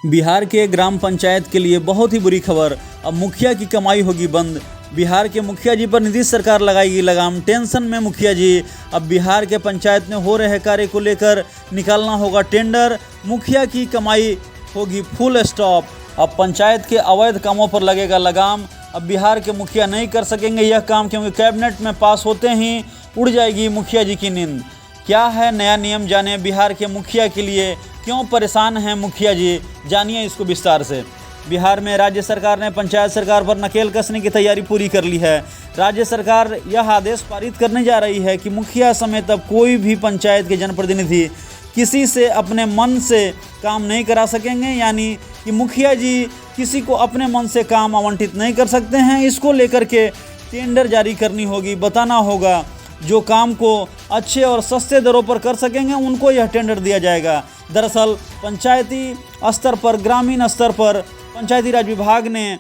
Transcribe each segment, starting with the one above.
बिहार के ग्राम पंचायत के लिए बहुत ही बुरी खबर। अब मुखिया की कमाई होगी बंद। बिहार के मुखिया जी पर नीतीश सरकार लगाएगी लगाम। टेंशन में मुखिया जी। अब बिहार के पंचायत में हो रहे कार्य को लेकर निकालना होगा टेंडर। मुखिया की कमाई होगी फुल स्टॉप। अब पंचायत के अवैध कामों पर लगेगा लगाम। अब बिहार के मुखिया नहीं कर सकेंगे यह काम, क्योंकि कैबिनेट में पास होते ही उड़ जाएगी मुखिया जी की नींद। क्या है नया नियम, जाने बिहार के मुखिया के लिए क्यों परेशान हैं मुखिया जी, जानिए इसको विस्तार से। बिहार में राज्य सरकार ने पंचायत सरकार पर नकेल कसने की तैयारी पूरी कर ली है। राज्य सरकार यह आदेश पारित करने जा रही है कि मुखिया समेत अब कोई भी पंचायत के जनप्रतिनिधि किसी से अपने मन से काम नहीं करा सकेंगे, यानी कि मुखिया जी किसी को अपने मन से काम आवंटित नहीं कर सकते हैं। इसको लेकर के टेंडर जारी करनी होगी, बताना होगा। जो काम को अच्छे और सस्ते दरों पर कर सकेंगे उनको यह टेंडर दिया जाएगा। दरअसल पंचायती स्तर पर, ग्रामीण स्तर पर पंचायती राज विभाग ने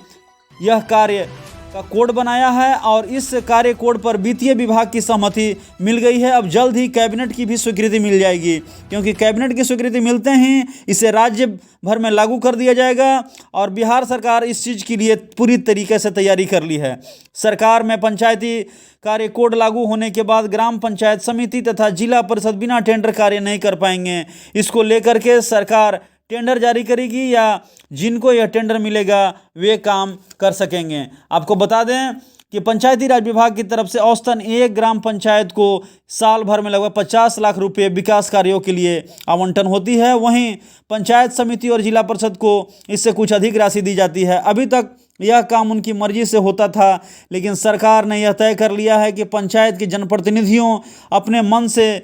यह कार्य का कोड बनाया है और इस कार्य कोड पर वित्तीय विभाग की सहमति मिल गई है। अब जल्द ही कैबिनेट की भी स्वीकृति मिल जाएगी, क्योंकि कैबिनेट की स्वीकृति मिलते ही इसे राज्य भर में लागू कर दिया जाएगा और बिहार सरकार इस चीज़ के लिए पूरी तरीके से तैयारी कर ली है। सरकार में पंचायती कार्य कोड लागू होने के बाद ग्राम पंचायत समिति तथा जिला परिषद बिना टेंडर कार्य नहीं कर पाएंगे। इसको लेकर के सरकार टेंडर जारी करेगी या जिनको यह टेंडर मिलेगा वे काम कर सकेंगे। आपको बता दें कि पंचायती राज विभाग की तरफ से औसतन एक ग्राम पंचायत को साल भर में लगभग 50 लाख रुपए विकास कार्यों के लिए आवंटन होती है। वहीं पंचायत समिति और जिला परिषद को इससे कुछ अधिक राशि दी जाती है। अभी तक यह काम उनकी मर्जी से होता था, लेकिन सरकार ने यह तय कर लिया है कि पंचायत के जनप्रतिनिधियों अपने मन से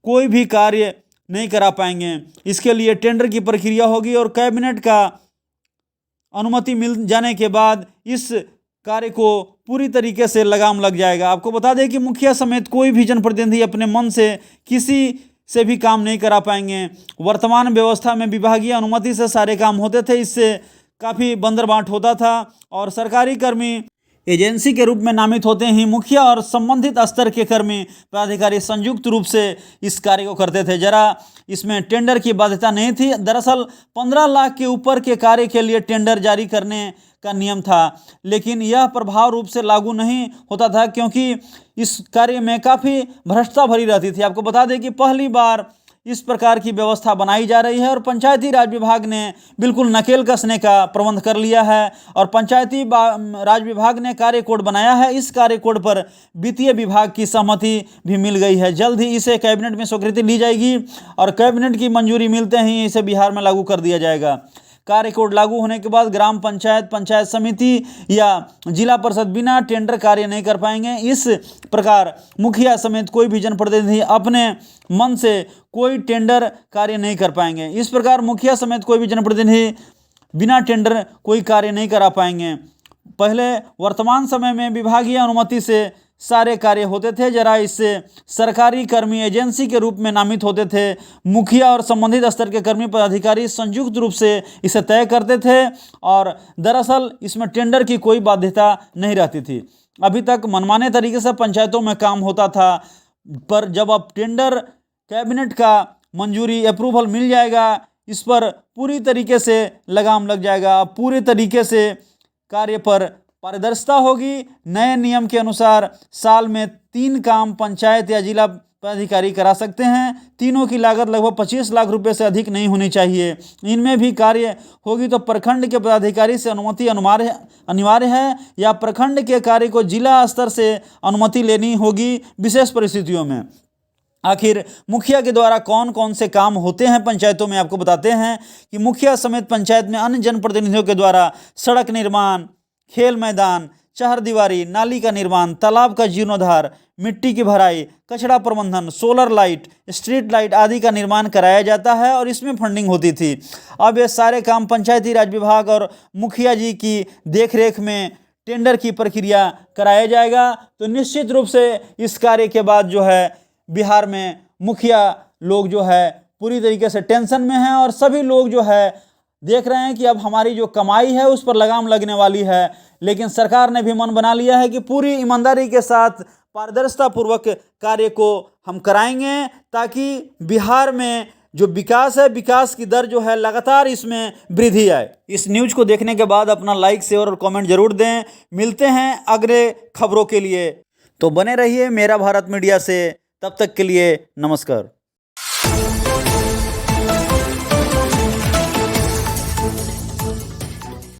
कोई भी कार्य नहीं करा पाएंगे। इसके लिए टेंडर की प्रक्रिया होगी और कैबिनेट का अनुमति मिल जाने के बाद इस कार्य को पूरी तरीके से लगाम लग जाएगा। आपको बता दें कि मुखिया समेत कोई भी जनप्रतिनिधि अपने मन से किसी से भी काम नहीं करा पाएंगे। वर्तमान व्यवस्था में विभागीय अनुमति से सारे काम होते थे, इससे काफ़ी बंदरबांट होता था और सरकारी कर्मी एजेंसी के रूप में नामित होते ही मुखिया और संबंधित स्तर के कर्मी पदाधिकारी संयुक्त रूप से इस कार्य को करते थे। जरा इसमें टेंडर की बाध्यता नहीं थी। दरअसल 15 लाख के ऊपर के कार्य के लिए टेंडर जारी करने का नियम था, लेकिन यह प्रभाव रूप से लागू नहीं होता था, क्योंकि इस कार्य में काफ़ी भ्रष्टता भरी रहती थी। आपको बता दें कि पहली बार इस प्रकार की व्यवस्था बनाई जा रही है और पंचायती राज विभाग ने बिल्कुल नकेल कसने का प्रबंध कर लिया है और पंचायती राज विभाग ने कार्य कोड बनाया है। इस कार्य कोड पर वित्तीय विभाग की सहमति भी मिल गई है। जल्द ही इसे कैबिनेट में स्वीकृति ली जाएगी और कैबिनेट की मंजूरी मिलते ही इसे बिहार में लागू कर दिया जाएगा। कार्य कोड लागू होने के बाद ग्राम पंचायत, पंचायत समिति या जिला परिषद बिना टेंडर कार्य नहीं कर पाएंगे। इस प्रकार मुखिया समेत कोई भी जनप्रतिनिधि अपने मन से कोई टेंडर कार्य नहीं कर पाएंगे। इस प्रकार मुखिया समेत कोई भी जनप्रतिनिधि बिना टेंडर कोई कार्य नहीं करा पाएंगे। पहले वर्तमान समय में विभागीय अनुमति से सारे कार्य होते थे। जरा इससे सरकारी कर्मी एजेंसी के रूप में नामित होते थे। मुखिया और संबंधित स्तर के कर्मी पदाधिकारी संयुक्त रूप से इसे तय करते थे और दरअसल इसमें टेंडर की कोई बाध्यता नहीं रहती थी। अभी तक मनमाने तरीके से पंचायतों में काम होता था, पर जब अब टेंडर कैबिनेट का मंजूरी अप्रूवल मिल जाएगा, इस पर पूरी तरीके से लगाम लग जाएगा। पूरे तरीके से कार्य पर पारदर्शिता होगी। नए नियम के अनुसार साल में 3 काम पंचायत या जिला पदाधिकारी करा सकते हैं। तीनों की लागत लगभग 25 लाख रुपए से अधिक नहीं होनी चाहिए। इनमें भी कार्य होगी तो प्रखंड के पदाधिकारी से अनुमति अनिवार्य है या प्रखंड के कार्य को जिला स्तर से अनुमति लेनी होगी विशेष परिस्थितियों में। आखिर मुखिया के द्वारा कौन कौन से काम होते हैं पंचायतों में, आपको बताते हैं कि मुखिया समेत पंचायत में अन्य जनप्रतिनिधियों के द्वारा सड़क निर्माण, खेल मैदान, चहारदीवारी, नाली का निर्माण, तालाब का जीर्णोद्धार, मिट्टी की भराई, कचरा प्रबंधन, सोलर लाइट, स्ट्रीट लाइट आदि का निर्माण कराया जाता है और इसमें फंडिंग होती थी। अब ये सारे काम पंचायती राज विभाग और मुखिया जी की देखरेख में टेंडर की प्रक्रिया कराया जाएगा। तो निश्चित रूप से इस कार्य के बाद जो है बिहार में मुखिया लोग जो है पूरी तरीके से टेंशन में हैं और सभी लोग जो है देख रहे हैं कि अब हमारी जो कमाई है उस पर लगाम लगने वाली है। लेकिन सरकार ने भी मन बना लिया है कि पूरी ईमानदारी के साथ पारदर्शिता पूर्वक कार्य को हम कराएंगे, ताकि बिहार में जो विकास है, विकास की दर जो है लगातार इसमें वृद्धि आए। इस न्यूज़ को देखने के बाद अपना लाइक, शेयर और कमेंट जरूर दें। मिलते हैं अगले खबरों के लिए, तो बने रहिए मेरा भारत मीडिया से। तब तक के लिए नमस्कार।